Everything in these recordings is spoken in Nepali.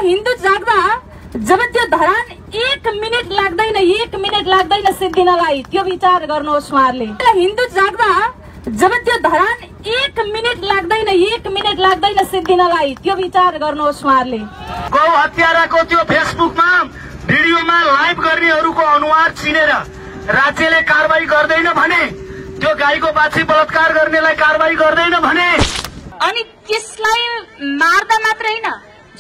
हिन्दू जाग्दा जब त्यो धरान 1 मिनेट लाग्दैन सिद्धिनलाई, त्यो विचार गर्नुहोस् उहाँहरूले। हिन्दू जाग्दा जब त्यो धरान 1 मिनेट लाग्दैन सिद्धिनलाई, त्यो विचार गर्नुहोस् उहाँहरूले। गौ हत्याराको त्यो फेसबुकमा भिडियोमा लाइभ गर्नेहरूको अनुहार चिनेर राज्यले कारबाही गर्दैन भने, त्यो गाईको बाछी बलात्कार गर्नेलाई कारबाही गर्दैन भने, अनि त्यसलाई मार्दा मात्र हैन,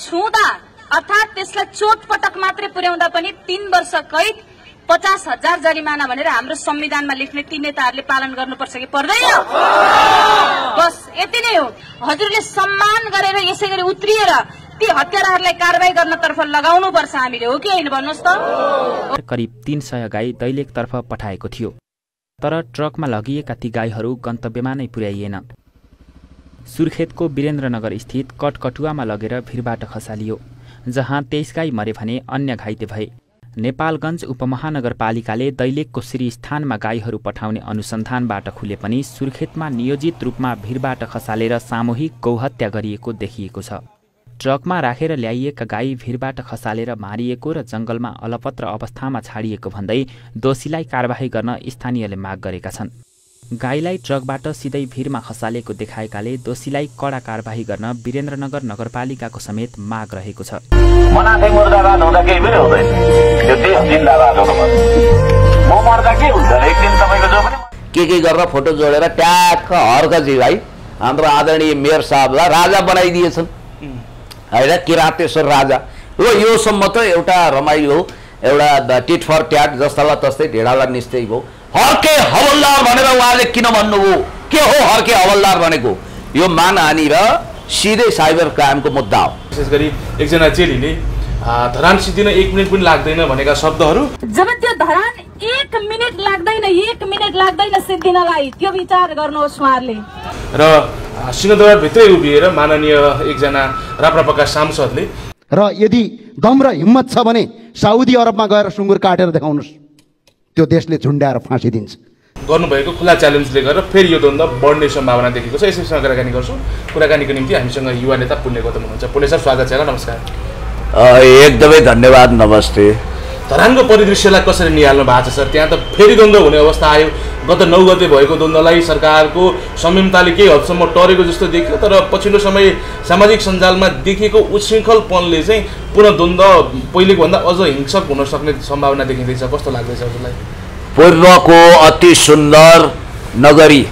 छुँदा अर्थात् त्यसलाई चोटपटक मात्रै पुर्याउँदा पनि 3 वर्ष कैद 50,000 जरिमाना भनेर हाम्रो संविधानमा लेख्ने ती नेताहरूले पालन गर्नुपर्छ कि पर्दैन? बस यति नै हो। हजुरले सम्मान गरेर यसै गरी उत्रिएर ती हत्याराहरूलाई कारबाही गर्नतर्फ लगाउनुपर्छ हामीले, हो कि हैन भन्नुहोस् त। करिब 300 गाई दैलेखतर्फ पठाएको थियो, तर ट्रकमा लगिएका ती गाईहरू गन्तव्यमा नै पुर्याइएन। सुर्खेतको वीरेन्द्रनगर स्थित कटकटुवामा लगेर भिरबाट खसालियो, जहाँ 23 गाई मरे भने अन्य घाइते भए। नेपालगञ्ज उपमहानगरपालिकाले दैलेखको श्रीस्थानमा गाईहरू पठाउने अनुसन्धानबाट खुले पनि सुर्खेतमा नियोजित रूपमा भिरबाट खसालेर सामूहिक गौहत्या गरिएको देखिएको छ। ट्रकमा राखेर ल्याइएका गाई भिरबाट खसालेर मारिएको र जंगलमा अलपत्र अवस्थामा छाडिएको भन्दै दोषीलाई कारबाही गर्न स्थानीयले माग गरेका छन्। गाईलाई ट्रकबाट सिधै भिरमा खसालेको देखाएकाले दोषीलाई कडा कारबाही गर्न वीरेन्द्रनगर नगरपालिकाको समेत माग रहेको छ। मनाथे मुर्दाबाद हुँदा केही पनि हुँदैन, त्यो देश जिन्दाबाद हुनुपर्छ। म मर्दा के हुन्छ, एक दिन तपाईको जो पनि के गरेर फोटो जोडेर ट्याक्क हर्कजी भाइ हाम्रो आदरणीय मेयर साहबलाई राजा बनाइदिएछन् हैन, किरातेश्वर राजा। हो योसम्म त एउटा रमाइलो हो, एउटा टिट फर ट्याट जस्तालाई तस्तै ढेडालाई निस्दै भयो। हर्के हवलदार भनेर उहाँले किन भन्नुभयो? के हो हर्के हवलदार भनेको? यो मानहानि र सिधै साइबर क्राइमको मुद्दा हो। विशेष गरी एकजना चेलीले धरान सिद्धिन 1 मिनेट पनि लाग्दैन भनेका शब्दहरू, जब त्यो धरान 1 मिनेट लाग्दैन सिद्धिनलाई, त्यो विचार गर्नुहोस् उहाँहरूले। र सिंहदरबार भित्रै उभिएर माननीय एकजना राप्रपाका सांसदले र यदि दम र हिम्मत छ भने साउदी अरबमा गएर सुँगुर काटेर देखाउनुस्, त्यो देशले झुन्ड्याएर फाँसी दिन्छ। गर्नुभएको खुला च्यालेन्जले गरेर फेरि यो द्वन्द्व बढ्ने सम्भावना देखेको छ। यसैसँग कुराकानी गर्छौँ। कुराकानीको निम्ति हामीसँग युवा नेता पुण्य गौतम हुनुहुन्छ। पुण्य सर, स्वागत छ। नमस्कार। एकदमै धन्यवाद। नमस्ते। धरानको परिदृश्यलाई कसरी निहाल्नु भएको छ सर? त्यहाँ त फेरि द्वन्द्व हुने अवस्था आयो। गत 9 गते भएको द्वन्द्वलाई सरकारको संयमताले केही हदसम्म टरेको जस्तो देखियो, तर पछिल्लो समय सामाजिक सञ्जालमा देखिएको उच्छृङ्खलपनले चाहिँ पुनः द्वन्द्व पहिलेको भन्दा अझ हिंसक हुन सक्ने सम्भावना देखिँदैछ। कस्तो लाग्दैछ हजुरलाई? पूर्वको अति सुन्दर नगरी,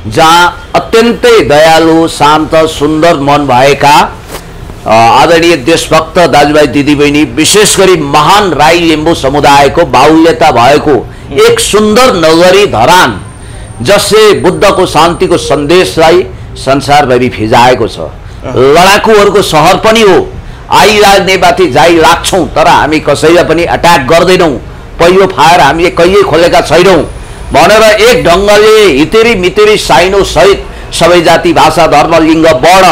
जहाँ अत्यन्तै दयालु, शान्त, सुन्दर मन भएका आदरणीय देशभक्त दाजुभाइ दिदीबहिनी, विशेष गरी महान राई लिम्बू समुदायको बाहुल्यता भएको एक सुन्दर नगरी धरान, जसले बुद्धको शान्तिको सन्देशलाई संसारभरि फिजाएको छ। लडाकुहरूको सहर पनि हो। आइराख्ने बाथी जाइ राख्छौँ, तर हामी कसैलाई पनि अट्याक गर्दैनौँ। पहिलो फायर हामीले कहिले खोलेका छैनौँ भनेर एक ढङ्गले हितेरी मितेरी साइनो सहित सबै जाति, भाषा, धर्म, लिङ्ग, वर्ण,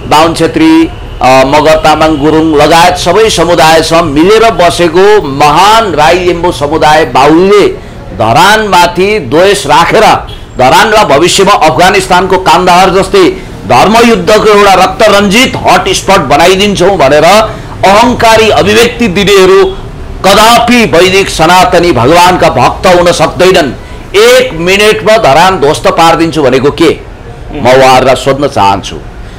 बाहुन, छेत्री, मगर, तामाङ, गुरुङ लगायत सबै समुदायसँग मिलेर बसेको महान राई लिम्बू समुदाय बाहुल्यले धरानमाथि द्वेष राखेर धरानलाई भविष्यमा अफगानिस्तानको कान्दाहार जस्तै धर्मयुद्धको एउटा रक्तरञ्जित हट स्पट बनाइदिन्छौँ भनेर अहङ्कारी अभिव्यक्ति दिनेहरू कदापि वैदिक सनातनी भगवानका भक्त हुन सक्दैनन्। 1 मिनेटमा धरान ध्वस्त पारिदिन्छु भनेको के? म उहाँहरूलाई सोध्न चाहन्छु।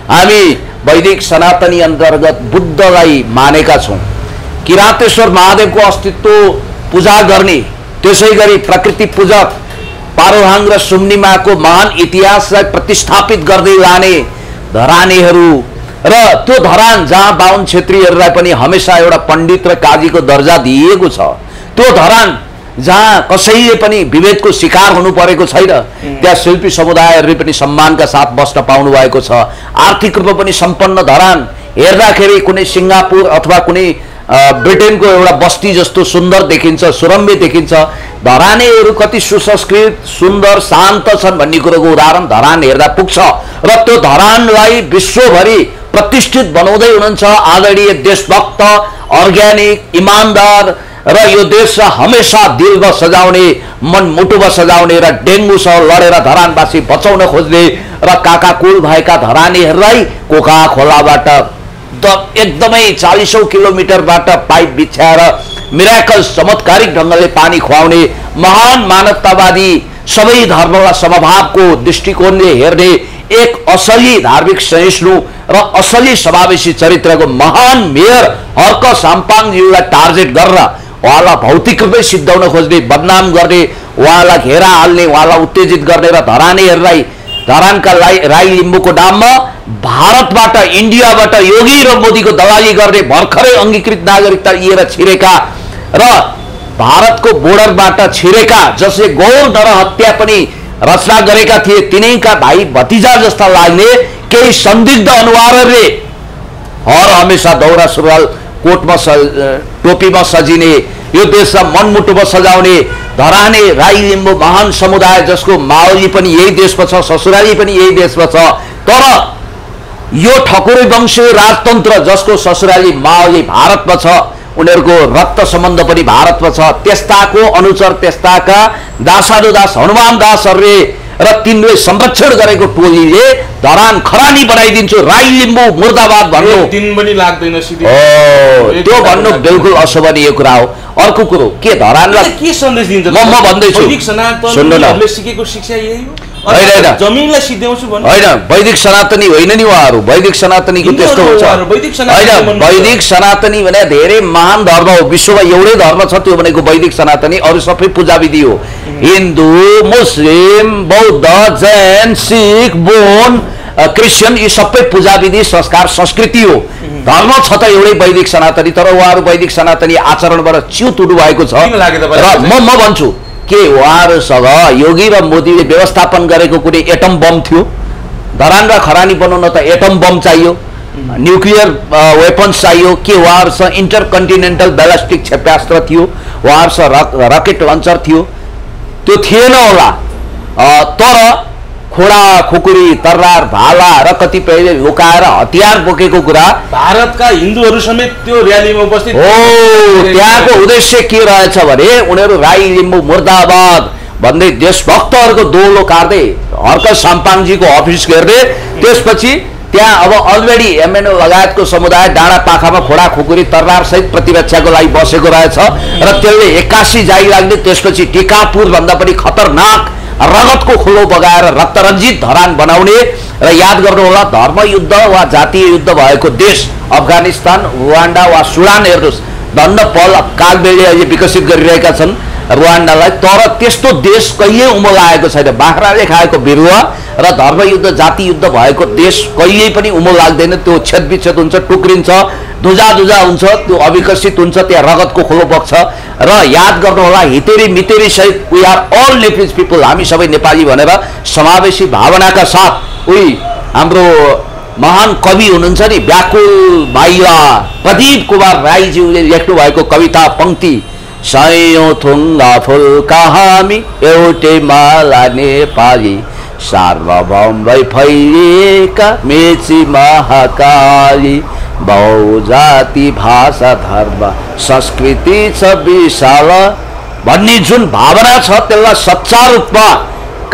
हामी वैदिक सनातनी अन्तर्गत बुद्धलाई मानेका छौँ। किरातेश्वर महादेवको अस्तित्व पूजा गर्ने, त्यसै गरी प्रकृति पूजक पारोहाङ र सुम्निमाको महान इतिहासलाई प्रतिस्थापित गर्दै लाने धरानीहरू र त्यो धरान जहाँ बाहुन छेत्रीहरूलाई पनि हमेसा एउटा पण्डित र काजीको दर्जा दिइएको छ, त्यो धरान जहाँ कसैले पनि विभेदको शिकार हुनु परेको छैन, त्यहाँ शिल्पी समुदायहरूले पनि सम्मानका साथ बस्न पाउनु भएको छ। आर्थिक रूपमा पनि सम्पन्न धरान, हेर्दाखेरि कुनै सिङ्गापुर अथवा कुनै ब्रिटेनको एउटा बस्ती जस्तो सुन्दर देखिन्छ, सुरम्य देखिन्छ। धरानेहरू कति सुसंस्कृत, सुन्दर, शान्त छन् भन्ने कुरोको उदाहरण धरान हेर्दा पुग्छ। र त्यो धरानलाई विश्वभरि प्रतिष्ठित बनाउँदै हुनुहुन्छ आदरणीय देशभक्त, अर्ग्यानिक, इमान्दार र यो देशलाई हमेसा दिलमा सजाउने, मनमुटुमा सजाउने र डेङ्गुसँग लडेर धरानवासी बचाउन खोज्ने र काका कुल भएका धरानीहरूलाई कोका खोलाबाट एकदमै 40औं किलोमिटरबाट पाइप बिछ्याएर मिराकल चमत्कारिक ढङ्गले पानी खुवाउने महान मानवतावादी सबै धर्मलाई समभावको दृष्टिकोणले हेर्ने एक असली धार्मिक सहिष्णु र असली समावेशी चरित्रको महान मेयर हर्क साम्पाङज्यूलाई टार्गेट गरेर उहाँलाई भौतिक रूपमै सिद्धाउन खोज्ने, बदनाम गर्ने, उहाँलाई घेरा हाल्ने, उहाँलाई उत्तेजित गर्ने र धरानेहरूलाई धरानका राई लिम्बूको नाममा भारतबाट इन्डियाबाट योगी र मोदीको दलाली गर्ने भर्खरै अङ्गीकृत नागरिकता लिएर छिरेका र भारतको बोर्डरबाट छिरेका जसले गौर नरहत्या पनि रचना गरेका थिए तिनैका भाइ भतिजा जस्ता लाग्ने केही संदिग्ध अनुहारहरूले हर हमेशा दौरा सुरुवाल कोटमा टोपीमा सजिने, यो देशलाई मनमुटुमा सजाउने धराने राई लिम्बू महान समुदाय जसको माओली पनि यही देशमा छ, ससुराली पनि यही देशमा छ, तर यो ठकुरी वंशीय राजतन्त्र जसको ससुराली माओली भारतमा छ, उनीहरूको रक्त सम्बन्ध पनि भारतमा छ, त्यस्ताको अनुचर त्यस्ताका दासानुदास हनुमान दासहरूले र तिनले संरक्षण गरेको टोलीले धरान खरानी बनाइदिन्छु, राई लिम्बू मुर्दाबाद भन्नु दिन पनि लाग्दैन सिधै त्यो भन्नु बिल्कुल अशोभनीय कुरा हो। अर्को कुरो के धरानलाई के सन्देश दिन्छ? म भन्दैछु सनातनले सिकेको शिक्षा यही हो, होइन जमिनलाई सिध्याउँछु भन्नु होइन, वैदिक सनातनी होइन नि उहाँहरू, वैदिक सनातनीको त्यस्तो हुन्छ होइन। वैदिक सनातनी भने धेरै महान धर्म हो, विश्वमा एउटै धर्म छ त्यो भनेको वैदिक सनातनी, अरू सबै पूजा विधि हो। हिन्दू, मुस्लिम, बौद्ध, जैन, सिख, बोन, क्रिस्चियन यी सबै पूजा विधि संस्कार संस्कृति हो, धर्म छ त एउटै वैदिक सनातनी, तर उहाँहरू वैदिक सनातनी आचरणबाट च्युत हुनु भएको छ। र म भन्छु के उहाँहरूसँग योगी र मोदीले व्यवस्थापन गरेको कुनै एटम बम थियो? धरान र खरानी बनाउन त एटम बम चाहियो, न्युक्लियर वेपन्स चाहियो के? उहाँहरूसँग इन्टरकन्टिनेन्टल ब्यालिस्टिक क्षेप्यास्त्र थियो, उहाँहरूसँग रकेट लन्चर थियो? त्यो थिएन होला। तर खोडा खुकुरी तररार भाला र कतिपयले लुकाएर हतियार बोकेको कुरा भारतका हिन्दूहरू समेत त्यो र्यालीमा उपस्थित हो। त्यहाँको उद्देश्य के रहेछ भने उनीहरू राई लिम्बू मुर्दाबाद भन्दै देशभक्तहरूको दोलो काट्दै हर्क साम्पाङजीको अफिस घेर्दै, त्यसपछि त्यहाँ अब अलरेडी एमएनओ लगायतको समुदाय डाँडा पाखामा खोडा खुकुरी तररार सहित प्रतिरक्षाको लागि बसेको रहेछ र त्यसले 81 जारी लाग्ने, त्यसपछि टिकापुर भन्दा पनि खतरनाक रगतको खोलो बगाएर रक्तरञ्जित धरान बनाउने र याद गर्नु होला धर्म युद्ध वा जातीय युद्ध भएको देश अफगानिस्तान, रुवान्डा वा सुडान हेर्नुहोस्, धन्न पल कालबेली अहिले विकसित गरिरहेका छन् रुवान्डालाई, तर त्यस्तो देश कहिले उमल आएको छैन। बाख्राले खाएको बिरुवा र धर्मयुद्ध जाति युद्ध भएको देश कहिल्यै पनि उमल लाग्दैन, त्यो छेदविच्छेद हुन्छ, टुक्रिन्छ, दुजा हुन्छ, त्यो अविकसित हुन्छ, त्यहाँ रगतको खोलो बग्छ। र याद गर्नु होला हितेरी मितेरी सहित वी आर अल नेपिज पिपल, हामी सबै नेपाली भनेर समावेशी भावनाका साथ उही हाम्रो महान कवि हुनुहुन्छ नि व्याकुल बाइला प्रदीप कुमार राईज्यूले लेख्नु भएको कविता पंक्ति, सयौं थुङ्गा फुलका हामी एउटै माला नेपाली, सार्वभौमै फैलिएका मेची महाकाली, बहुजाति भाषा धर्म संस्कृति छ विशाल भन्ने जुन भावना छ त्यसलाई सच्चा रूपमा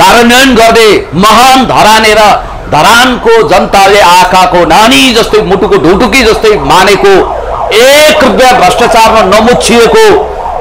कार्यान्वयन गर्दै महान धराने र धरानको जनताले आँखाको नानी जस्तै मुटुको ढुटुकी जस्तै मानेको, 1 रुपैयाँ भ्रष्टाचारमा नमुछिएको,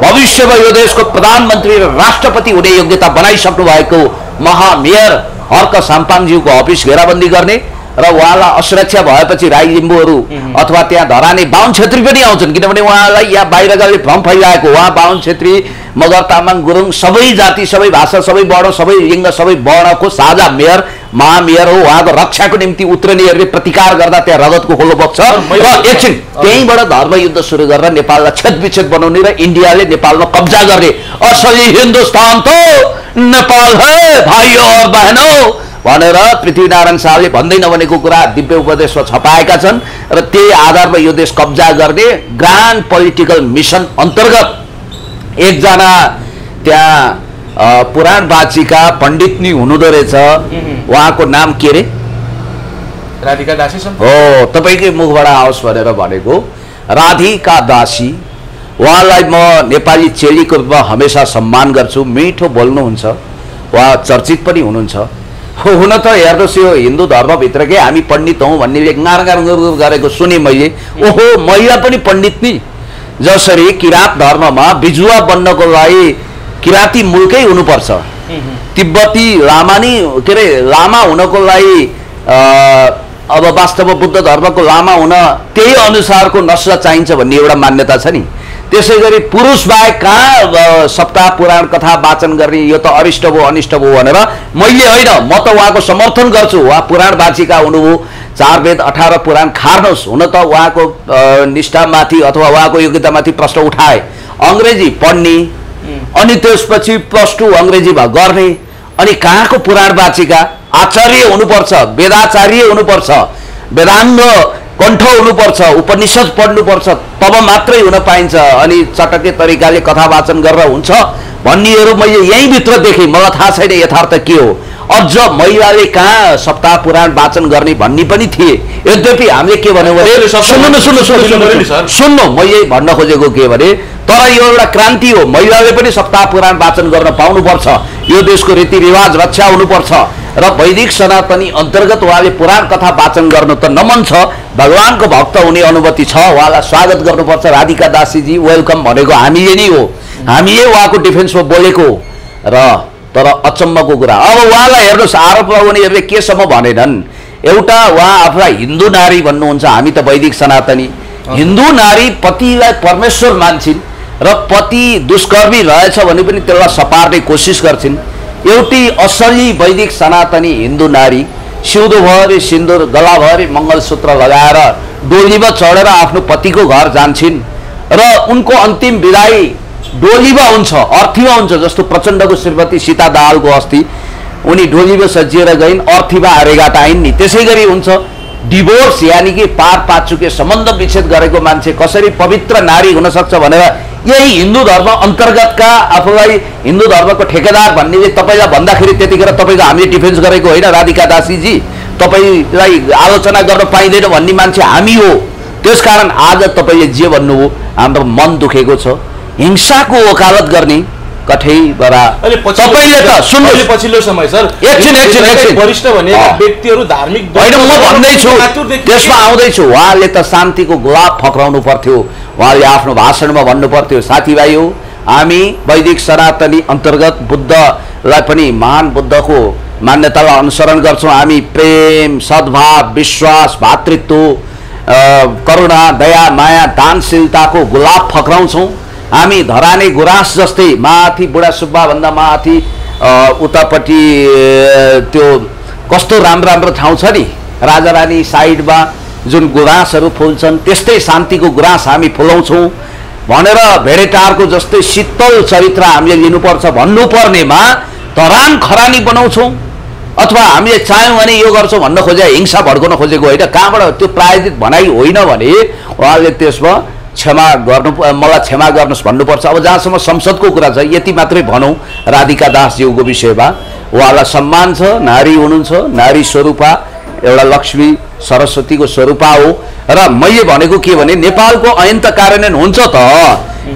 भविष्यमा यो देशको प्रधानमन्त्री र राष्ट्रपति हुने योग्यता बनाइसक्नु भएको महामेयर हर्क साम्पाङज्यूको अफिस घेराबन्दी गर्ने र उहाँलाई असुरक्षा भएपछि राई लिम्बूहरू अथवा त्यहाँ धराने बाहुन क्षेत्री पनि आउँछन्, किनभने उहाँलाई यहाँ बाहिरकाले भ्रम फैलाएको, उहाँ बाहुन क्षेत्री मगर तामाङ गुरुङ सबै जाति सबै भाषा सबै वर्ण सबै लिङ्ग सबै वर्णको साझा मेयर महामेयर हो। उहाँको रक्षाको निम्ति उत्रनेहरूले प्रतिकार गर्दा त्यहाँ रगतको खोलो बग्छ र एकछिन त्यहीँबाट धर्मयुद्ध सुरु गरेर नेपाललाई छेदविच्छेद बनाउने र इन्डियाले नेपालमा कब्जा गर्ने, असली हिन्दुस्तान त नेपाल है भाइयों और बहनों भनेर पृथ्वीनारायण शाहले भन्दै नभनेको कुरा दिव्य उपदेशमा छपाएका छन् र त्यही आधारमा यो देश कब्जा गर्ने ग्रान्ड पोलिटिकल मिसन अन्तर्गत एकजना त्यहाँ पुराणवाचीका पण्डितनी हुनुहुँदो रहेछ, उहाँको नाम के रे? राधिका दासी हो, तपाईँकै मुखबाट आओस् भनेर भनेको राधिका दासी। उहाँलाई म नेपाली चेलीको रूपमा हमेसा सम्मान गर्छु, मिठो बोल्नुहुन्छ, उहाँ चर्चित पनि हुनुहुन्छ हुन त हेर्नुहोस् यो हिन्दू धर्मभित्रकै हामी पण्डित हौँ भन्नेले गारगार गरेको सुने मैले। ओहो महिला पनि पण्डित नि, जसरी किराँत धर्ममा बिजुवा बन्नको लागि किराँती मुलकै हुनुपर्छ, तिब्बती लामा नि के अरे लामा हुनको लागि अब वास्तवमा बुद्ध धर्मको लामा हुन त्यही अनुसारको नस्ल चाहिन्छ भन्ने एउटा मान्यता छ नि। त्यसै गरी पुरुष बाहेक कहाँ सप्ताह पुराण कथा वाचन गर्ने, यो त अरिष्ट भयो अनिष्ट भयो भनेर मैले होइन, म त उहाँको समर्थन गर्छु। उहाँ पुराण वाचिका हुनुभयो, 4 वेद 18 पुराण खार्नुहोस्। हुन त उहाँको निष्ठामाथि अथवा उहाँको योग्यतामाथि प्रश्न उठाए, अङ्ग्रेजी पढ्ने अनि त्यसपछि +2 अङ्ग्रेजीमा गर्ने, अनि कहाँको पुराण वाचिका, आचार्य हुनुपर्छ, वेदाचार्य हुनुपर्छ, वेदाङ्ग कण्ठ हुनुपर्छ, उपनिषद पढ्नुपर्छ, तब मात्रै हुन पाइन्छ, अनि चटके तरिकाले कथा वाचन गरेर हुन्छ भन्नेहरू मैले यहीँभित्र देखेँ। मलाई थाहा छैन यथार्थ के हो। अझ महिलाले कहाँ सप्ताह पुराण वाचन गर्ने भन्ने पनि थिए। यद्यपि हामीले के भन्यो भने सुन्नु म यही भन्न खोजेको के भने, तर यो एउटा क्रान्ति हो, महिलाले पनि सप्ताह पुराण वाचन गर्न पाउनुपर्छ, यो देशको रीतिरिवाज रक्षा हुनुपर्छ र वैदिक सनातनी अन्तर्गत उहाँले पुराण कथा वाचन गर्नु त नमन छ, भगवानको भक्त हुने अनुभूति छ, उहाँलाई स्वागत गर्नुपर्छ। राधिका दासीजी वेलकम भनेको हामीले नै हो, हामीले उहाँको डिफेन्समा बोलेको। र तर अचम्मको कुरा अब उहाँलाई हेर्नुहोस्, आरोप लगाउनेहरूले केसम्म भनेनन्, एउटा उहाँ आफूलाई हिन्दू नारी भन्नुहुन्छ, हामी त वैदिक सनातनी। हिन्दू नारी पतिलाई परमेश्वर मान्छन् र पति दुष्कर्मी रहेछ भने पनि त्यसलाई सपार्ने कोसिस गर्छिन्। एउटी असली वैदिक सनातनी हिन्दू नारी सिउँदोभरि सिन्दुर, गलाभरि मङ्गलसूत्र लगाएर डोलीमा चढेर आफ्नो पतिको घर जान्छन् र उनको अन्तिम विदाई डोलीमा हुन्छ, अर्थीमा हुन्छ। जस्तो प्रचण्डको श्रीमती सीता दाहालको अस्ति उनी डोलीमा सजिएर गइन्, अर्थीमा रेगाट आइन् नि। त्यसै गरी हुन्छ डिभोर्स, यानि कि पार पाचुके सम्बन्ध विच्छेद गरेको मान्छे कसरी पवित्र नारी हुन सक्छ भनेर यही हिन्दू धर्म अन्तर्गतका आफूलाई हिन्दू धर्मको ठेकेदार भन्नेले तपाईँलाई भन्दाखेरि त्यतिखेर तपाईँको हामीले डिफेन्स गरेको होइन राधिका दासीजी, तपाईँलाई आलोचना गर्न पाइँदैन भन्ने मान्छे हामी हो। त्यसकारण आज तपाईँले जे भन्नुभयो हाम्रो मन दुखेको छ। हिंसाको वकालत गर्ने कठै बरा तपाईले त सुन्नु, पछिल्लो समय सर एकछिन वरिष्ठ भनेका व्यक्तिहरू धार्मिक होइन, म भन्दैछु त्यसमा आउँदैछु। उहाँले त शान्तिको गुलाब फक्राउनु पर्थ्यो, उहाँले आफ्नो भाषणमा भन्नु पर्थ्यो, साथीभाइ हो हामी वैदिक सनातनी अन्तर्गत बुद्धलाई पनि महान बुद्धको मान्यतालाई अनुसरण गर्छौँ। हामी प्रेम, सद्भाव, विश्वास, भातृत्व, करुणा, दया, माया, दानशीलताको गुलाब फक्राउँछौँ। हामी धराने गुराँस जस्तै माथि बुढा सुब्बा भन्दा माथि उतापट्टि त्यो कस्तो राम्रो राम्रो ठाउँ छ नि राजा रानी साइडमा जुन गुराँसहरू फुल्छन्, त्यस्तै शान्तिको गुराँस हामी फुलाउँछौँ भनेर भेडेटारको जस्तै शीतल चरित्र हामीले लिनुपर्छ भन्नुपर्नेमा धरान खरानी बनाउँछौँ अथवा हामीले चाह्यौँ भने यो गर्छौँ भन्न खोजे, हिंसा भड्काउन खोजेको होइन। कहाँबाट त्यो प्रायोजित भनाइ होइन भने उहाँले त्यसमा क्षमा गर्नु, मलाई क्षमा गर्नुहोस् भन्नुपर्छ। अब जहाँसम्म संसदको कुरा छ यति मात्रै भनौँ राधिका दासज्यूको विषयमा, उहाँलाई सम्मान छ, नारी हुनुहुन्छ, नारी स्वरूपा, एउटा लक्ष्मी सरस्वतीको स्वरूपा हो। र मैले भनेको के भने नेपालको ऐन त कार्यान्वयन हुन्छ त,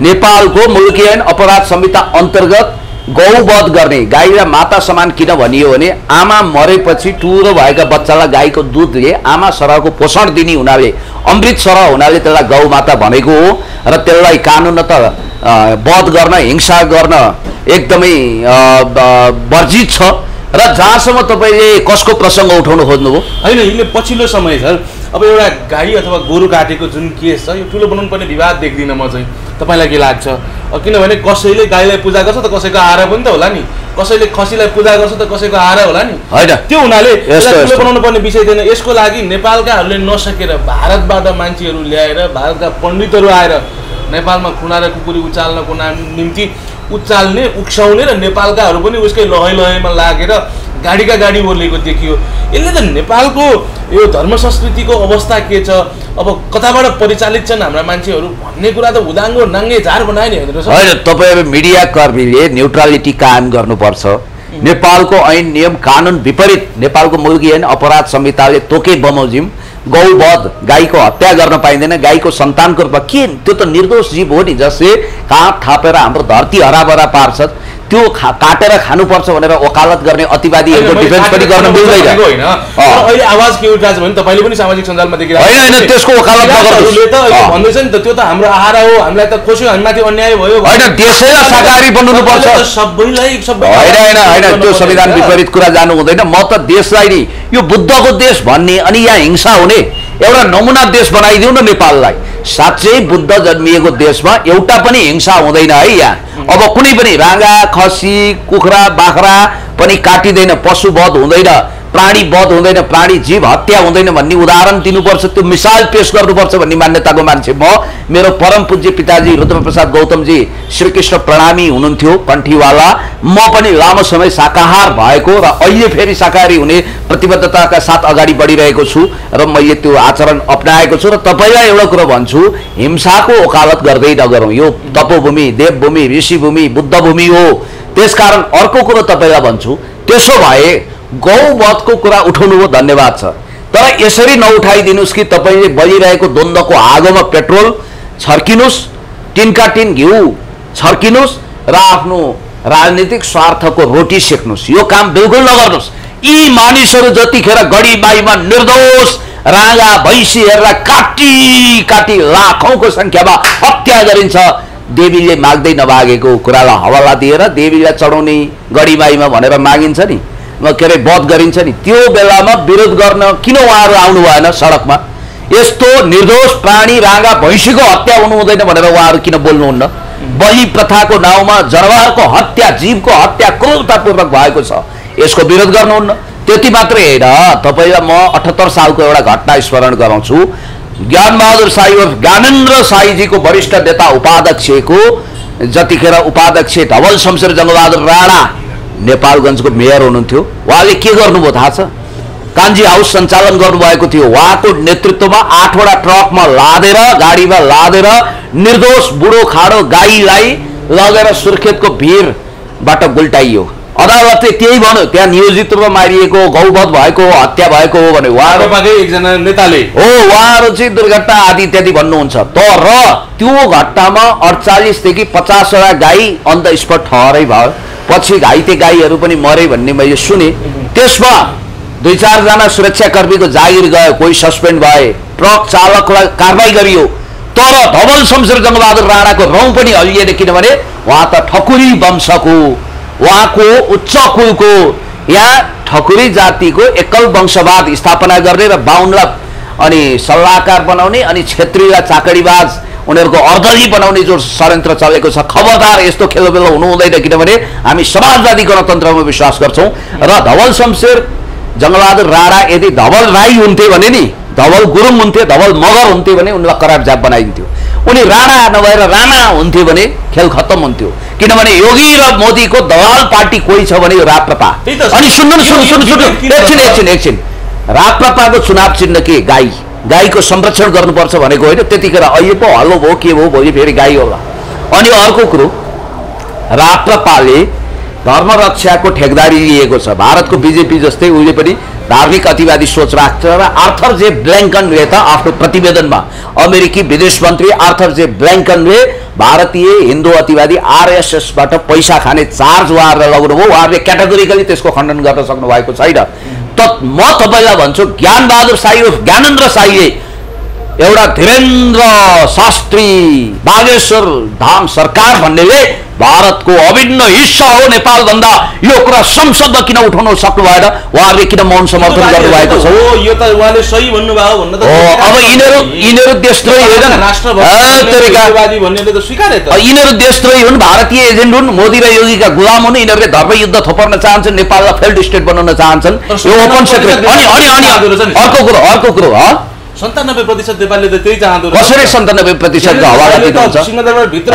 नेपालको मुलकी ऐन अपराध संहिता अन्तर्गत गौवध गर्ने, गाईलाई माता समान किन भनियो भने आमा मरेपछि टुरो भएका बच्चालाई गाईको दुधले आमा सरहको पोषण दिने हुनाले, अमृत सरह हुनाले त्यसलाई गौमाता भनेको हो। र त्यसलाई कानुन त वध गर्न, हिंसा गर्न एकदमै वर्जित छ। र जहाँसम्म तपाईँले कसको प्रसङ्ग उठाउनु खोज्नुभयो होइन, यसले पछिल्लो समय सर अब एउटा गाई अथवा गोरु काटेको जुन केस छ यो ठुलो बनाउनु पर्ने विवाद देख्दिनँ म चाहिँ। तपाईँलाई के लाग्छ? किनभने कसैले गाईलाई पूजा गर्छ त कसैको आहारा पनि त होला नि, कसैले खसीलाई पूजा गर्छ त कसैको आहारा होला नि, होइन? त्यो हुनाले यसलाई ठुलो बनाउनु पर्ने विषय थिएन। यसको लागि नेपालकाहरूले नसकेर भारतबाट मान्छेहरू ल्याएर, भारतका पण्डितहरू आएर नेपालमा खुना र कुकुरी उचाल्नको निम्ति उचाल्ने, उक्साउने र नेपालकाहरू पनि उसकै लहै लहैमा लागेर गाडीका गाडी ओर्लेको देखियो। यसले त नेपालको यो धर्म संस्कृतिको अवस्था के छ, अब कताबाट परिचालित छन् हाम्रा मान्छेहरू भन्ने कुरा त उदाङ्गो नाङ्गे झार बनायो नि होइन? तपाईँ मिडिया कर्मीले न्युट्रालिटी कायम गर्नुपर्छ। नेपालको ऐन नियम कानुन विपरीत नेपालको मुलकी ऐन अपराध संहिताले तोके बमोजिम गौवध, गाईको हत्या गर्न पाइँदैन, गाईको सन्तानको रूपमा के, त्यो त निर्दोष जीव हो नि जसले काँध थापेर हाम्रो धरती हराभरा पार्छ। त्यो काटेर खानुपर्छ भनेर वकालत गर्ने अतिवादीहरूको डिफेन्स पनि गर्न मिल्दैन होइन अहिले आवाज के उठिरहेछ भने तपाईले पनि सामाजिक सञ्जालमा देखिरहेको होइन त्यसको वकालत नगर्नुले त भन्दैछ नि त त्यो त हाम्रो आहार हो हामीलाई त खोस्यो हामीमाथि अन्याय भयो होइन देशैलाई शाकाहारी बनाउनुपर्छ सबैलाई होइन त्यो संविधान विपरीत कुरा जानु हुँदैन म त देशलाई नि यो बुद्धको देश भन्ने अनि यहाँ हिंसा हुने एउटा नमुना देश बनाइदिउँ न नेपाललाई साँच्चै बुद्ध जन्मिएको देशमा एउटा पनि हिंसा हुँदैन है यहाँ अब कुनै पनि राँगा खसी कुखुरा बाख्रा पनि काटिँदैन पशुवध हुँदैन प्राणी वध हुँदैन प्राणी जीव हत्या हुँदैन भन्ने उदाहरण दिनुपर्छ त्यो मिसाल पेश गर्नुपर्छ भन्ने मान्यताको मान्छे म मेरो परम पूज्य पिताजी रुद्रप्रसाद गौतमजी श्रीकृष्ण प्रणामी हुनुहुन्थ्यो कण्ठीवाला म पनि लामो समय शाकाहार भएको र अहिले फेरि शाकाहारी हुने प्रतिबद्धताका साथ अगाडि बढिरहेको छु र मैले त्यो आचरण अपनाएको छु र तपाईलाई एउटा कुरा भन्छु हिंसाको वकालत गर्दै नगरौँ यो तपोभूमि देवभूमि ऋषिभूमि बुद्धभूमि हो त्यसकारण अर्को कुरो तपाईलाई भन्छु त्यसो भए गौवधको कुरा उठाउनुभयो धन्यवाद छ तर यसरी नउठाइदिनुस् कि तपाईले बलिरहेको द्वन्द्वको आगोमा पेट्रोल छर्किनुस् टिनका टिन घिउ छर्किनुस् र आफ्नो राजनीतिक स्वार्थको रोटी सेक्नुस् यो काम बिल्कुल नगर्नुस् यी मानिसहरू जतिखेर गढीबाईमा निर्दोष राँगा भैँसीहरूलाई काटी काटी लाखौंको संख्यामा हत्या गरिन्छ देवीले माग्दै नभागेको कुरालाई हवाला दिएर देवीलाई चढाउने गढीबाईमा भनेर मागिन्छ नि के अरे वध गरिन्छ नि त्यो बेलामा विरोध गर्न किन उहाँहरू आउनु भएन सडकमा यस्तो निर्दोष प्राणी राँगा भैँसीको हत्या हुनु हुँदैन भनेर उहाँहरू किन बोल्नुहुन्न बलि प्रथाको नाउँमा जनावरको हत्या जीवको हत्या क्रूरतापूर्वक भएको छ यसको विरोध गर्नुहुन्न त्यति मात्रै होइन तपाईलाई म 78 सालको एउटा घटना स्मरण गराउँछु ज्ञानबहादुर साई र ज्ञानेन्द्र साईजीको वरिष्ठ नेता उपाध्यक्षको जतिखेर उपाध्यक्ष धवल शमशेर जङ्गबहादुर राणा नेपालगञ्जको मेयर हुनुहुन्थ्यो उहाँले के गर्नुभयो थाहा छ कान्जी हाउस सञ्चालन गर्नुभएको थियो उहाँको नेतृत्वमा 8वटा ट्रकमा लादेर गाडीमा लादेर निर्दोष बुढो खाडो गाईलाई लगेर सुर्खेतको भिरबाट गुल्टाइयो अदालतले त्यही भन्यो त्यहाँ नियोजित रूपमा मारिएको गौवध भएको हत्या भएको हो भने उहाँहरू एकजना नेताले हो उहाँहरू चाहिँ दुर्घटना आदि इत्यादि भन्नुहुन्छ तर त्यो घटनामा 48 देखि 50 वटा गाई अन द स्पट ठहरै भयो पछि घाइते गाईहरू पनि मरे भन्ने मैले सुने त्यसमा 2-4 जना सुरक्षाकर्मीको जागिर गयो कोही सस्पेन्ड भए ट्रक चालकलाई कारबाही गरियो तर धवल शमशेर जङ्गबहादुर राणाको रौं पनि हल्लिएन किनभने उहाँ त ठकुरी वंशको उहाँको उच्च कुलको यहाँ ठकुरी जातिको एकल वंशवाद स्थापना गर्ने र बाहुनलाई अनि सल्लाहकार बनाउने अनि क्षेत्रीय चाकडीबाज उनीहरूको अर्दली बनाउने जो षड्यन्त्र चलेको छ खबरदार यस्तो खेलोबेलो हुनु हुँदैन किनभने हामी समाजवादी गणतन्त्रमा विश्वास गर्छौं र धवल शमशेर जङ्गबहादुर राणा यदि धवल राई हुन्थे भने नि धवल गुरुङ हुन्थे धवल मगर हुन्थे भने उनलाई करार जाप बनाइन्थ्यो उनी राणा नभएर राणा हुन्थे भने खेल खत्तम हुन्थ्यो किनभने योगी र मोदीको दलाल पार्टी कोही छ भने यो राप्रपा अनि सुन्नु एकछिन राप्रपाको चुनाव चिन्ह के गाई गाईको संरक्षण गर्नुपर्छ भनेको होइन त्यतिखेर अहिले पो हल्लो भयो के भयो भोलि फेरि गाई होला अनि अर्को कुरो राप्रपाले धर्मरक्षाको ठेकदारी लिएको छ भारतको बीजेपी जस्तै उहिले पनि धार्मिक अतिवादी सोच राख्छ र आर्थर जे ब्ल्याङ्कनले त आफ्नो प्रतिवेदनमा अमेरिकी विदेश मन्त्री आर्थर जे ब्ल्याङ्कनले भारतीय हिन्दू अतिवादी आरएसएसबाट पैसा खाने चार्ज उहाँहरूले लगाउनुभयो उहाँहरूले क्याटेगोरिकली त्यसको खण्डन गर्न सक्नु भएको छैन म तपाईलाई भन्छु ज्ञानबहादुर साई र ज्ञानेन्द्र साईले एउटा धीरेन्द्र शास्त्री बागेश्वर धाम सरकार भन्नेले भारतको अभिन्न हिस्सा हो नेपाल भन्दा यो कुरा संसदमा किन उठाउन सक्नु भएन उहाँहरूले किन मौन समर्थन गर्नुभएको छ यो त उहाँले सही भन्नुभयो भन्न त अब यिनीहरू देशद्रोही होइन राष्ट्रवादी भन्नेले त स्वीकारे त यिनीहरू देशद्रोही हुन् भारतीय एजेन्ट हुन् मोदी र योगीका गुलाम हुन् यिनीहरूले धर्मयुद्ध थोपर्न चाहन्छन् नेपाललाई फेल्ड स्टेट बनाउन चाहन्छन् यो ओपन सेक्रेट अनि अर्को कुरो 97% नेपालले त त्यही चाहँदो कसरी 97% को हवाला दिनुहुन्छ सिंहदरबार भित्र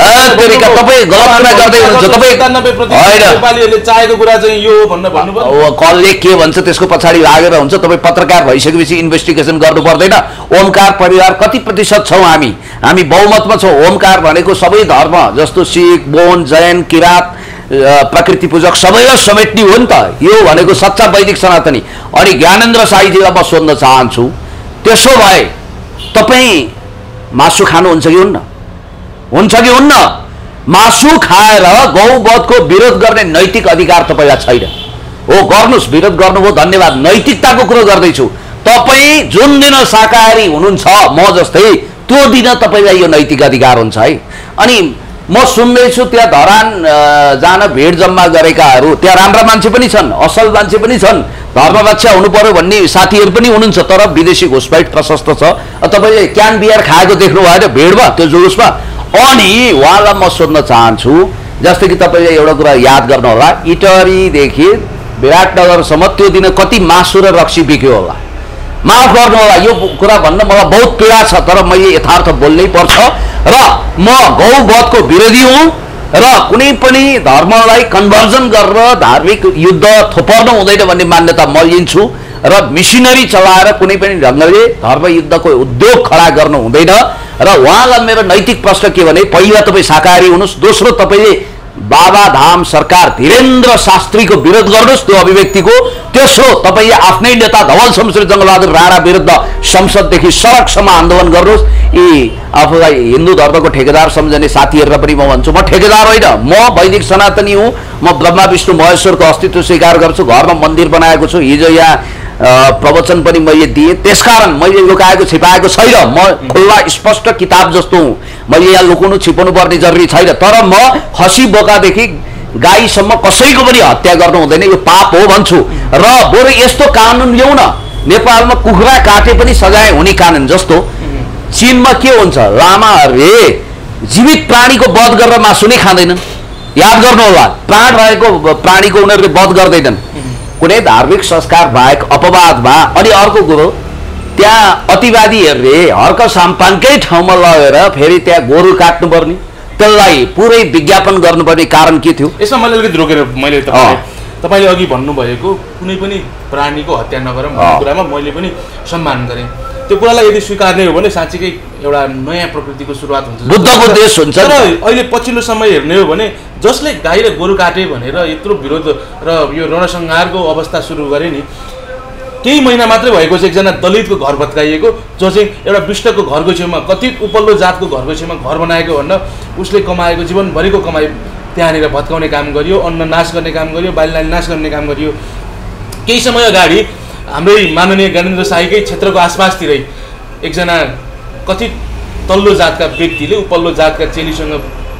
तपाईं गलत कुरा गर्दै हुनुहुन्छ तपाईं 97% नेपालीहरूले चाहेको कुरा चाहिँ यो भन्नुभयो कसले के भन्छ त्यसको पछाडी लागेर हुन्छ तपाईं पत्रकार भइसकेपछि इन्भेस्टिगेसन गर्नु पर्दैन ओमकार परिवार कति प्रतिशत छौं हामी बहुमतमा छौं ओमकार भनेको सबै धर्म जस्तो सिख बोन जैन किरात प्रकृति पूजक सबैलाई समेट्ने हो नि त यो भनेको सच्चा वैदिक सनातनी अनि ज्ञानेन्द्र साईजीलाई म सोध्न चाहन्छु त्यसो भए तपाई मासु खानुहुन्छ कि हुन्न मासु खाएर गौवधको विरोध गर्ने नैतिक अधिकार तपाईँलाई छैन। हो, गर्नुहोस्, विरोध गर्नुभयो, धन्यवाद। नैतिकताको कुरो गर्दैछु। तपाईँ जुन दिन शाकाहारी हुनुहुन्छ म जस्तै, त्यो दिन तपाईँलाई यो नैतिक अधिकार हुन्छ है। अनि म सुन्दैछु त्यहाँ धरान जान भिड जम्मा गरेकाहरू, त्यहाँ राम्रा मान्छे पनि छन्, असल मान्छे पनि छन्, धर्मरक्षा हुनु पर्यो भन्ने साथीहरू पनि हुनुहुन्छ, तर विदेशी घुसपैठ प्रशस्त छ। तपाईँले क्यान बियर खाएको देख्नु भएन भिडमा, त्यो जुलुसमा। अनि उहाँलाई म सोध्न चाहन्छु, जस्तै कि तपाईँले एउटा कुरा याद गर्नु होला, इटहरीदेखि विराटनगरसम्म त्यो दिन कति मासु र रक्सी बिक्यो होला। माफ गर्नु होला, यो कुरा भन्न मलाई बहुत पीडा छ, तर मैले यथार्थ बोल्नै पर्छ। र म गौवधको विरोधी हुँ र कुनै पनि धर्मलाई कन्भर्जन गरेर धार्मिक युद्ध थोपर्नु हुँदैन भन्ने मान्यता म लिन्छु। र मिसिनरी चलाएर कुनै पनि ढङ्गले धर्मयुद्धको उद्योग खडा गर्नु हुँदैन। र उहाँलाई मेरो नैतिक प्रश्न के भने, पहिला तपाईँ शाकाहारी हुनुहोस्, दोस्रो तपाईँले बाबाधाम सरकार धीरेन्द्र शास्त्रीको विरोध गर्नुहोस् त्यो अभिव्यक्तिको, तेस्रो तपाईँले आफ्नै नेता धवल शमशेर जङ्गबहादुर राणा विरुद्ध संसददेखि सडकसम्म आन्दोलन गर्नुहोस्। यी आफूलाई हिन्दू धर्मको ठेकेदार सम्झने साथीहरूलाई पनि म भन्छु, म ठेकेदार होइन, म वैदिक सनातनी हुँ। म ब्रह्मा विष्णु महेश्वरको अस्तित्व स्वीकार गर्छु, घरमा मन्दिर बनाएको छु, हिजो यहाँ प्रवचन पनि मैले दिएँ। त्यसकारण मैले लुकाएको छिपाएको छैन, म खुल्ला स्पष्ट किताब जस्तो हुँ। मैले यहाँ लुकाउनु छिपाउनु पर्ने जरुरी छैन। तर म खसी बोकादेखि गाईसम्म कसैको पनि हत्या गर्नु हुँदैन, यो पाप हो भन्छु। र बरु यस्तो कानुन ल्याउन, नेपालमा कुखुरा काटे पनि सजाय हुने कानुन जस्तो। चीनमा के हुन्छ, लामाहरूले जीवित प्राणीको वध गरेर मासु नै खाँदैनन्। याद गर्नु होला, प्राण रहेको प्राणीको उनीहरूले वध गर्दैनन् कुनै धार्मिक संस्कार बाहेक अपवादमा। अनि अर्को कुरो, त्यहाँ अतिवादीहरूले हर्क साम्पाङकै ठाउँमा लगेर फेरि त्यहाँ गोरु काट्नुपर्ने, त्यसलाई पुरै विज्ञापन गर्नुपर्ने कारण के थियो? यसमा मैले अलिकति रोकेर मैले तपाईँले अघि भन्नुभएको कुनै पनि प्राणीको हत्या नगरौँ भन्ने कुरामा मैले पनि सम्मान गरेँ। त्यो कुरालाई यदि स्वीकार्ने हो भने साँच्चीकै एउटा नयाँ प्रकृतिको सुरुवात हुन्छ, बुद्धको देश हुन्छ। तर अहिले पछिल्लो समय हेर्ने हो भने जसले गाई र गोरु काटे भनेर यत्रो विरोध र यो रणसंहारको अवस्था सुरु गरे नि, केही महिना मात्रै भएको छ एकजना दलितको घर भत्काइएको, जो चाहिँ एउटा विष्टको घरको छेउमा, कथित उपल्लो जातको घरको छेउमा घर बनाएको भन्दा उसले कमाएको जीवनभरिको कमाइ त्यहाँनिर भत्काउने काम गरियो, अन्न नाश गर्ने काम गरियो, बालीनाली नाश गर्ने काम गरियो। केही समय अगाडि हाम्रै माननीय ज्ञानेन्द्र शाहीकै क्षेत्रको आसपासतिरै एकजना कथित तल्लो जातका व्यक्तिले उपल्लो जातका चेलीसँग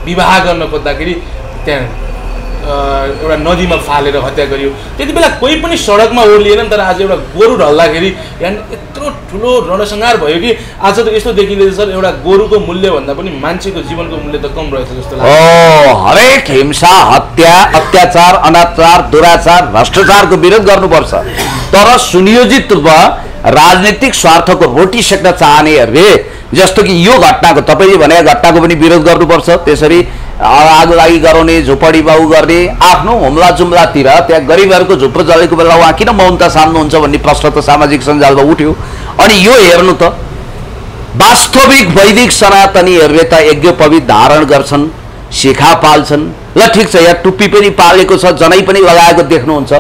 विवाह गर्न खोज्दाखेरि त्यहाँ एउटा नदीमा फालेर हत्या गरियो। त्यति बेला कोही पनि सडकमा ओर्लिएन, तर आज एउटा गोरु ढल्दाखेरि यहाँ यत्रो ठुलो रणसंहार भयो कि आज त यस्तो देखिँदैछ सर, एउटा गोरुको मूल्य भन्दा पनि मान्छेको जीवनको मूल्य त कम रहेछ जस्तो लाग्छ। हरेक हिंसा, हत्या, अत्याचार, अनाचार, दुराचार, भ्रष्टाचारको विरोध गर्नुपर्छ। तर सुनियोजित रूपमा राजनीतिक स्वार्थको रोटी सेक्न चाहनेहरूले, जस्तो कि यो घटनाको तपाईँले भनेको घटनाको पनि विरोध गर्नुपर्छ। त्यसरी आगो लागि गराउने, झुपडी बाउ गर्ने, आफ्नो हुम्ला जुम्लातिर त्यहाँ गरिबहरूको झुप्रो जलेको बेला उहाँ किन मौनता सान्नुहुन्छ भन्ने प्रश्न त सामाजिक सञ्जालमा उठ्यो। अनि यो हेर्नु त, वास्तविक वैदिक सनातनीहरूले त यज्ञोपवीत धारण गर्छन्, शिखा पाल्छन्। ल ठिक छ, यहाँ टुप्पी पनि पालेको छ, जनै पनि लगाएको देख्नुहुन्छ,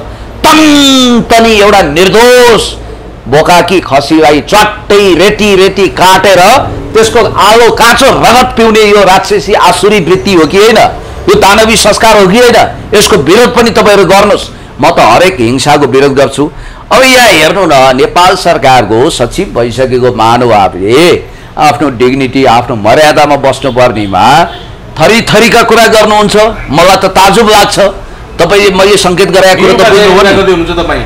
तनी एउटा निर्दोष बोकाकी खसीलाई चट्टै रेटी रेटी काटेर त्यसको आलो काँचो रगत पिउने यो राक्षसी आसुरी वृत्ति हो कि होइन? यो दानवी संस्कार हो कि होइन? यसको विरोध पनि तपाईँहरू गर्नुहोस्। म त हरेक हिंसाको विरोध गर्छु। अब यहाँ हेर्नु न, नेपाल सरकारको सचिव भइसकेको महानुभावले आफ्नो डिग्निटी, आफ्नो मर्यादामा बस्नुपर्नेमा थरी थरीका कुरा गर्नुहुन्छ। मलाई त ताजुब लाग्छ। तपाईले मैले संकेत गरेको कुरो त बुझ्नुहुन्छ तपाईँ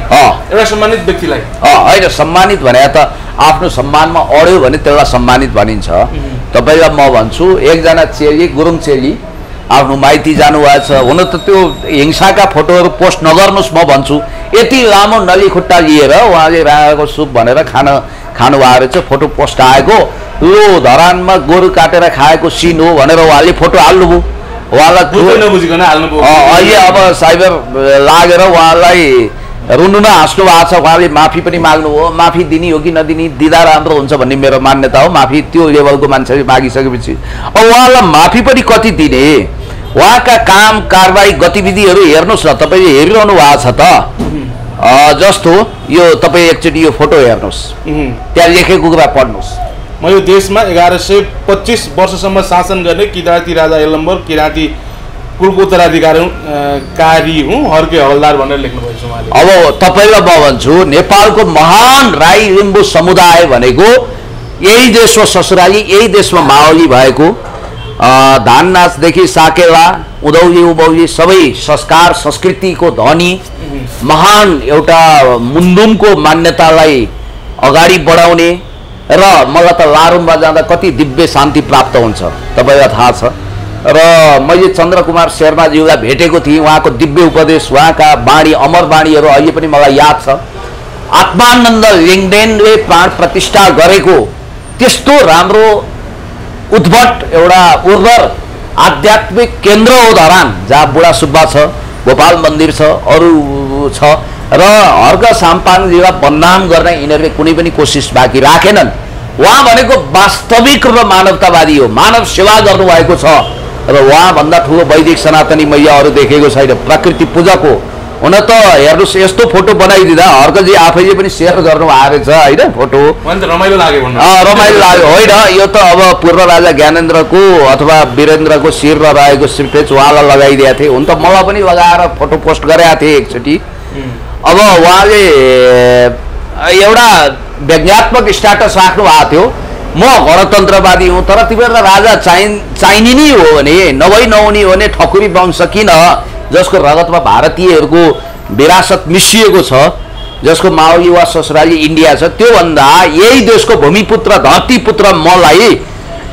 एउटा सम्मानित व्यक्तिलाई होइन, सम्मानित भने त आफ्नो सम्मानमा अड्यो भने त्यसलाई सम्मानित भनिन्छ। तपाईलाई म भन्छु, एकजना चेली, गुरुङ चेली आफ्नो माइती जानुभएको छ, हुन त त्यो हिंसाका फोटोहरू पोस्ट नगर्नुहोस् म भन्छु। यति लामो नली खुट्टा लिएर उहाँले राँगाको सुप भनेर खानु भएको रहेछ, फोटो पोस्ट आएको, लो धरानमा गोरु काटेर खाएको सिन हो भनेर उहाँले फोटो हाल्नुभयो। उहाँलाई अहिले अब साइबर लागेर उहाँलाई रुनु न हाँस्नु भएको छ। उहाँले माफी पनि माग्नु हो, माफी दिने हो कि नदिने, दिँदा राम्रो हुन्छ भन्ने मेरो मान्यता हो। माफी त्यो लेभलको मान्छेले मागिसकेपछि अब उहाँलाई माफी पनि कति दिने? उहाँका काम कारबाही गतिविधिहरू हेर्नुहोस् न, तपाईँले हेरिरहनु भएको छ त। जस्तो यो तपाईँ एकचोटि यो फोटो हेर्नुहोस्, त्यहाँ लेखेको कुरा पढ्नुहोस्। म यो देशमा 1125 वर्षसम्म शासन गर्ने किराँती राजा यलम्बर किराँती कुलको उत्तराधिकारी हुँ, हर्के हवलदार भनेर लेख्नुभएको छ उहाँले। अब तपाईँलाई म भन्छु, नेपालको महान राई लिम्बू समुदाय भनेको यही देशमा ससुराली, यही देशमा मावली भएको, धान नाचदेखि साकेला उधौली उभौली सबै संस्कार संस्कृतिको धनी महान एउटा मुन्डुमको मान्यतालाई अगाडि बढाउने र मलाई त लारुममा जाँदा कति दिव्य शान्ति प्राप्त हुन्छ तपाईँलाई थाहा छ। र मैले चन्द्रकुमार शर्माज्यूलाई भेटेको थिएँ, उहाँको दिव्य उपदेश, उहाँका बाणी अमर बाणीहरू अहिले पनि मलाई याद छ। आत्मानन्द लिङ्गदेनले प्राण प्रतिष्ठा गरेको त्यस्तो राम्रो उद्भट एउटा उर्वर आध्यात्मिक केन्द्र हो धरान, जहाँ बुढा सुब्बा छ, गोपाल मन्दिर छ, अरू छ, र हर्क साम्पाङजीलाई बदनाम गर्न यिनीहरूले कुनै पनि कोसिस बाँकी राखेनन्। उहाँ भनेको वास्तविक रूपमा मानवतावादी हो, मानव सेवा गर्नुभएको छ, र उहाँभन्दा ठुलो वैदिक सनातनी मैया अरू देखेको छैन, प्रकृति पूजक हो। हुन त हेर्नुहोस्, यस्तो फोटो बनाइदिँदा हर्कजी आफैले पनि सेयर गर्नु भएको छ होइन फोटो, रमाइलो लाग्यो भन्नु। रमाइलो लाग्यो होइन, यो त अब पूर्व राजा ज्ञानेन्द्रको अथवा वीरेन्द्रको शिरमा रहेको सिम्पेच उहाँलाई लगाइदिएको थिएँ। हुन त मलाई पनि लगाएर फोटो पोस्ट गरेका थिएँ एकचोटि। अब उहाँले एउटा व्यङ्ग्यात्मक स्ट्याटस राख्नु भएको थियो, म गणतन्त्रवादी हुँ, तर तिमीहरू राजा चाहिने नै हो भने नहुने हो भने ठकुरी वंश किन, जसको रगतमा भारतीयहरूको विरासत मिसिएको छ, जसको मावली वा ससुराली इन्डिया छ, त्योभन्दा यही देशको भूमिपुत्र धरतीपुत्र मलाई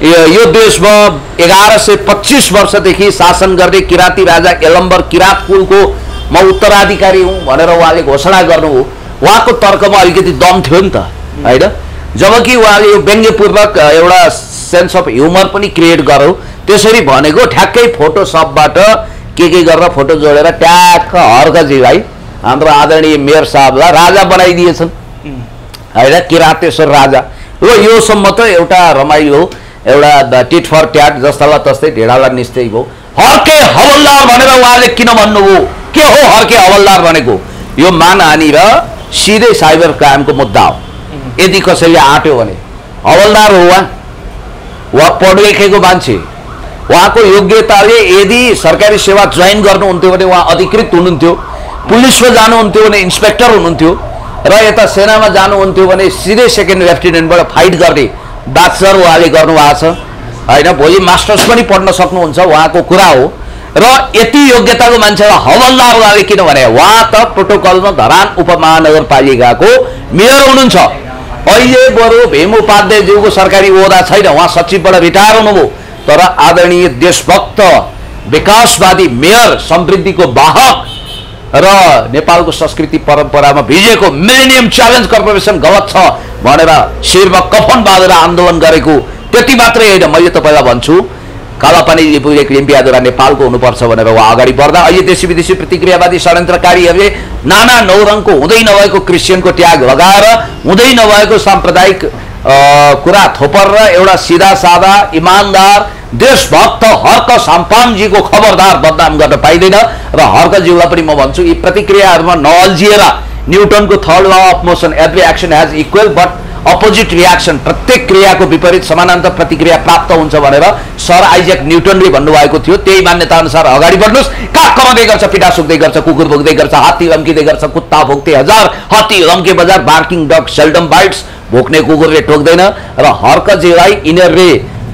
यो देशमा 1125 वर्षदेखि शासन गर्ने किराँती राजा यलम्बर किराँत कुलको म उत्तराधिकारी हुँ भनेर उहाँले घोषणा गर्नु हो। उहाँको तर्कमा अलिकति दम थियो नि त होइन, जबकि उहाँले यो व्यङ्ग्यपूर्वक एउटा सेन्स अफ ह्युमर पनि क्रिएट गर्यो। त्यसरी भनेको ठ्याक्कै फोटोसपबाट के गरेर फोटो जोडेर ट्याक्क हर्कजीलाई हाम्रो आदरणीय मेयर साहबलाई राजा बनाइदिएछन् होइन, किराँतेश्वर राजा। र योसम्म त एउटा रमाइलो एउटा टिट फर ट्याट जस्तालाई तस्तै ढेडालाई निश्चय भयो। हर्के हवलदार भनेर उहाँले किन भन्नुभयो, के हो हर्के हवलदार भनेको? यो मानहानि र सिधै साइबर क्राइमको मुद्दा हो। यदि कसैले आँट्यो भने हवलदार हो उहाँ पढ लेखेको मान्छे, उहाँको योग्यताले यदि सरकारी सेवा जोइन गर्नुहुन्थ्यो भने उहाँ अधिकृत हुनुहुन्थ्यो, पुलिसमा जानुहुन्थ्यो भने इन्सपेक्टर हुनुहुन्थ्यो, र यता सेनामा जानुहुन्थ्यो भने सिधै सेकेन्ड लेफ्टिनेन्टबाट फाइट गर्ने ब्याचलर उहाँले गर्नुभएको छ होइन। भोलि मास्टर्स पनि पढ्न सक्नुहुन्छ, उहाँको कुरा हो। र यति योग्यताको मान्छेलाई हवलदार उहाँले किन भने? उहाँ त प्रोटोकलमा धरान उपमहानगरपालिकाको मेयर हुनुहुन्छ। अहिले बरु भीम उपाध्यायज्यूको सरकारी ओहदा छैन, उहाँ सचिवबाट रिटायर हुनुभयो, तर आदरणीय देशभक्त विकासवादी मेयर, समृद्धिको वाहक र नेपालको संस्कृति परम्परामा भिजेको मिलेनियम च्यालेन्ज कर्पोरेसन गलत छ भनेर शिरमा कफन बाँधेर आन्दोलन गरेको, त्यति मात्रै होइन। मैले तपाईँलाई भन्छु, कालापानी लिम्पियाद्वारा नेपालको हुनुपर्छ भनेर उहाँ अगाडि बढ्दा अहिले देशी विदेशी प्रतिक्रियावादी षड्यन्त्रकारीहरूले नाना नौरङको हुँदै नभएको क्रिस्चियनको ट्याग लगाएर हुँदै नभएको साम्प्रदायिक कुरा थोपर र एउटा सिधा सादा इमान्दार देशभक्त हर्क साम्पाङजीको खबरदार बदनाम गर्न पाइँदैन। र हर्कज्यूलाई पनि म भन्छु, यी प्रतिक्रियाहरूमा नअल्झिएर न्युटनको third law of motion, every action has equal but opposite reaction, प्रत्येक क्रियाको विपरीत समानान्तर प्रतिक्रिया प्राप्त हुन्छ भनेर सर आइज्याक न्युटनले भन्नुभएको थियो। त्यही मान्यता अनुसार अगाडि बढ्नुहोस्। काग कराउँदै गर्छ, पिटा सुक्दै गर्छ, कुकुर भोग्दै गर्छ, हात्ती लम्किँदै गर्छ, कुत्ता भोग्दै हजार, हात्ती लम्के बजार, बार्किङ डग सेल्डम बाइट्स, भोक्ने कुकुरले टोक्दैन। र हर्कजीलाई यिनीहरूले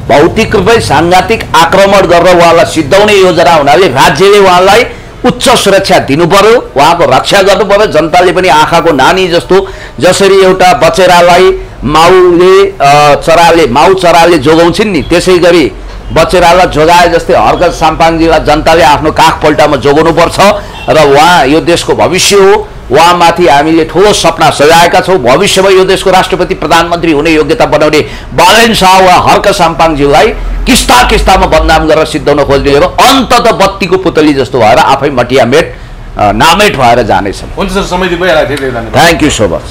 भौतिक रूपमै साङ्घातिक आक्रमण गरेर उहाँलाई सिद्धाउने योजना हुनाले राज्यले उहाँलाई उच्च सुरक्षा दिनु पर्यो, उहाँको रक्षा गर्नु पर्यो। जनताले पनि आँखाको नानी जस्तो, जसरी एउटा बचेरालाई माउ चराले जोगाउँछिन् नि, त्यसै गरी बचेरालाई जोगाए जस्तै हर्क साम्पाङजीलाई जनताले आफ्नो काख पल्टामा जोगाउनु पर्छ। र उहाँ यो देशको भविष्य हो, उहाँमाथि हामीले ठुलो सपना सजाएका छौँ। भविष्यमा यो देशको राष्ट्रपति प्रधानमन्त्री हुने योग्यता बनाउने बालेन शाह वा हर्क साम्पाङज्यूलाई किस्तामा बदनाम गरेर सिद्धाउन खोज्नेहरू अन्ततः बत्तीको पुतली जस्तो भएर आफै मटियामेट नामेट भएर जानेछन्। हुन्छ सर, समय दिनुभयो। Thank you so much.